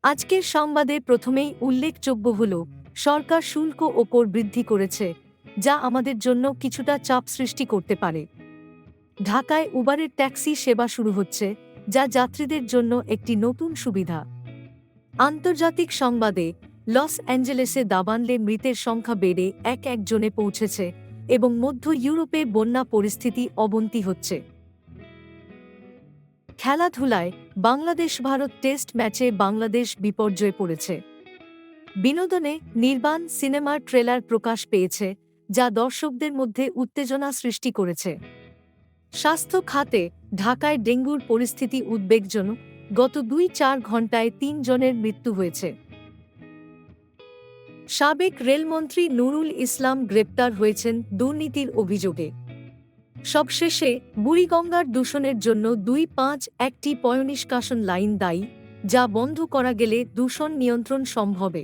আজকের সংবাদে প্রথমেই উল্লেখযোগ্য হল, সরকার শুল্ক ওপর বৃদ্ধি করেছে, যা আমাদের জন্য কিছুটা চাপ সৃষ্টি করতে পারে। ঢাকায় উবারের ট্যাক্সি সেবা শুরু হচ্ছে, যা যাত্রীদের জন্য একটি নতুন সুবিধা। আন্তর্জাতিক সংবাদে লস অ্যাঞ্জেলেসে দাবানলে মৃতের সংখ্যা বেড়ে একজনে পৌঁছেছে এবং মধ্য ইউরোপে বন্যা পরিস্থিতি অবনতি হচ্ছে। খেলাধুলায় বাংলাদেশ ভারত টেস্ট ম্যাচে বাংলাদেশ বিপর্যয়ে পড়েছে। বিনোদনে নির্বাণ সিনেমার ট্রেলার প্রকাশ পেয়েছে, যা দর্শকদের মধ্যে উত্তেজনা সৃষ্টি করেছে। স্বাস্থ্য খাতে ঢাকায় ডেঙ্গুর পরিস্থিতি উদ্বেগজনক, গত ২-৪ ঘণ্টায় ৩ জনের মৃত্যু হয়েছে। সাবেক রেলমন্ত্রী নুরুল ইসলাম গ্রেপ্তার হয়েছেন দুর্নীতির অভিযোগে। সবশেষে বুড়িগঙ্গার দূষণের জন্য ২-৫-১টি পয়ঃনিষ্কাশন লাইন দায়ী, যা বন্ধ করা গেলে দূষণ নিয়ন্ত্রণ সম্ভবে।